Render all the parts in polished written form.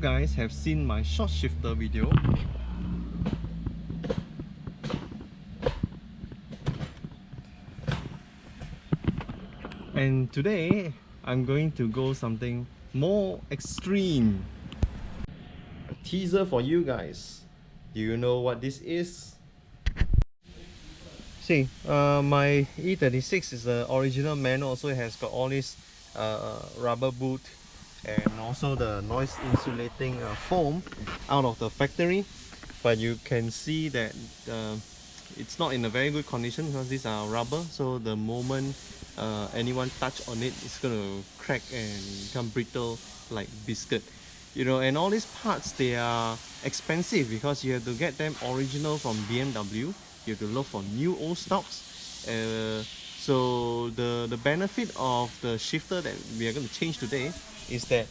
guys have seen my short shifter video. And today I'm going to go something more extreme. A teaser for you guys. Do you know what this is? See, my E36 is the original manual, so it has got all this rubber boot and also the noise insulating foam out of the factory. But you can see that it's not in a very good condition because these are rubber, so the moment anyone touch on it, it's gonna crack and become brittle like biscuit, you know. And all these parts, they are expensive because you have to get them original from BMW. You have to look for new old stocks. So the benefit of the shifter that we are going to change today is that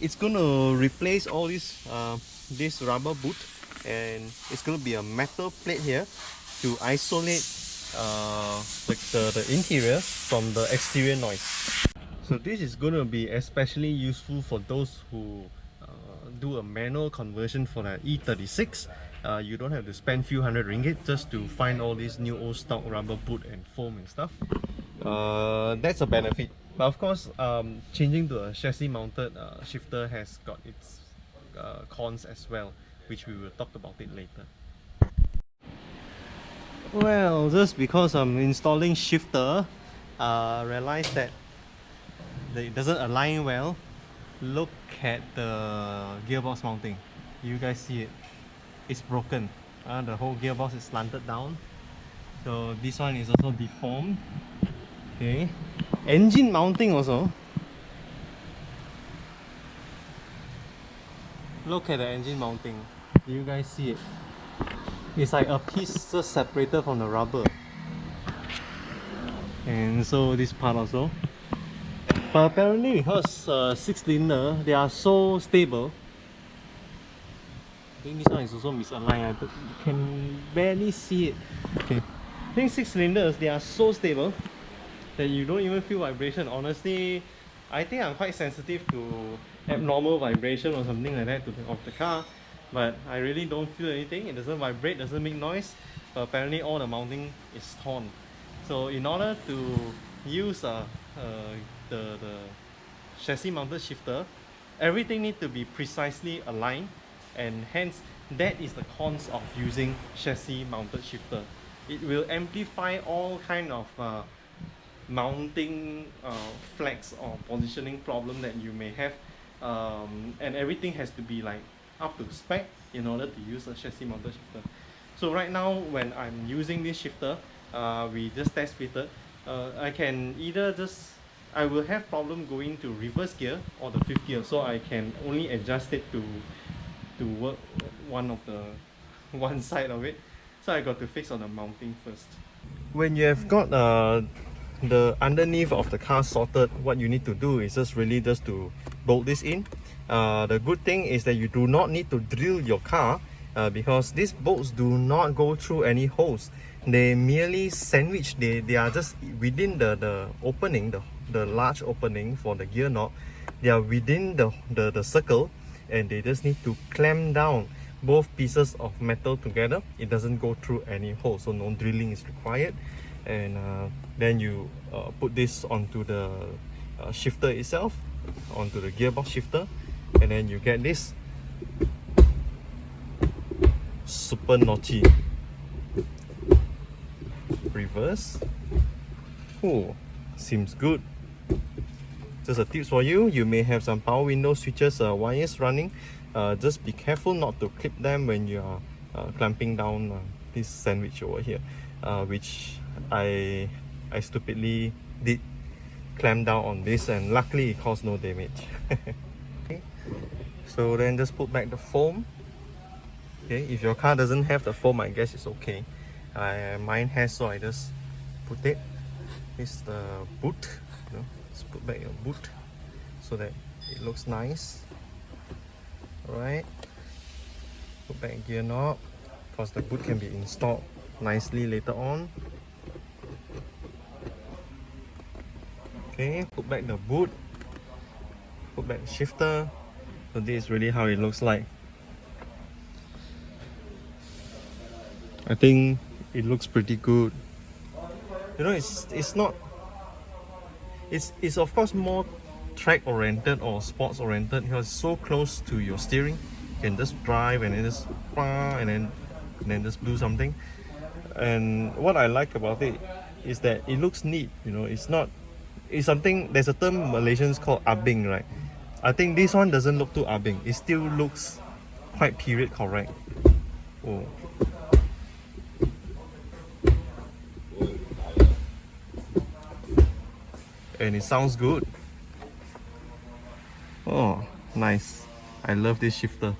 it's going to replace all this rubber boot, and it's going to be a metal plate here to isolate the interior from the exterior noise. So this is going to be especially useful for those who do a manual conversion for the E36. You don't have to spend few hundred ringgit just to find all these new old stock rubber boot and foam and stuff. That's a benefit. But of course, changing to a chassis mounted shifter has got its cons as well, which we will talk about it later. Well, just because I'm installing shifter, realized that it doesn't align well. Look at the gearbox mounting. You guys see it? It's broken. The whole gearbox is slanted down. So this one is also deformed. Okay. Engine mounting also. Look at the engine mounting. Do you guys see it? It's like a piece just separated from the rubber. And so this part also. But apparently because 6-cylinder, they are so stable. I think this one is also misaligned, but you can barely see it. Okay. I think 6-cylinders, they are so stable that you don't even feel vibration. Honestly, I think I'm quite sensitive to abnormal vibration or something like that of the car, but I really don't feel anything. It doesn't vibrate, doesn't make noise, but apparently all the mounting is torn. So in order to use the chassis mounted shifter, everything needs to be precisely aligned, and hence that is the cons of using chassis mounted shifter. It will amplify all kind of mounting flex or positioning problem that you may have, and everything has to be like up to spec in order to use a chassis mounted shifter. So right now when I'm using this shifter, we just test fitted. I can either I will have problem going to reverse gear or the 5th gear, so I can only adjust it to work one side of it. So I got to fix on the mounting first. When you have got the underneath of the car sorted, what you need to do is just to bolt this in. The good thing is that you do not need to drill your car because these bolts do not go through any holes. They merely sandwich. They are just within the opening, the large opening for the gear knob. They are within the circle, and they just need to clamp down both pieces of metal together. It doesn't go through any hole, so no drilling is required. And then you put this onto the shifter itself, onto the gearbox shifter, and then you get this super notchy reverse. Oh, seems good. Just a tip for you, you may have some power window switches wires running. Just be careful not to clip them when you are clamping down this sandwich over here, which I stupidly did clamp down on this, and luckily it caused no damage. Okay. So then just put back the foam. Okay, if your car doesn't have the foam, I guess it's okay. Mine has, so I just put it. This is the boot. You know, just put back your boot so that it looks nice. Alright, put back gear knob, because the boot can be installed nicely later on. Okay, put back the boot, put back the shifter, So this is really how it looks like. I think it looks pretty good. You know, it's not, it's of course more track oriented or sports oriented because it's so close to your steering. You can just drive and then just and then just do something. And what I like about it is that it looks neat. You know, it's not, it's something, there's a term Malaysians call abing, right? I think this one doesn't look too abing. It still looks quite period correct. Oh. And it sounds good. Oh, nice. I love this shifter.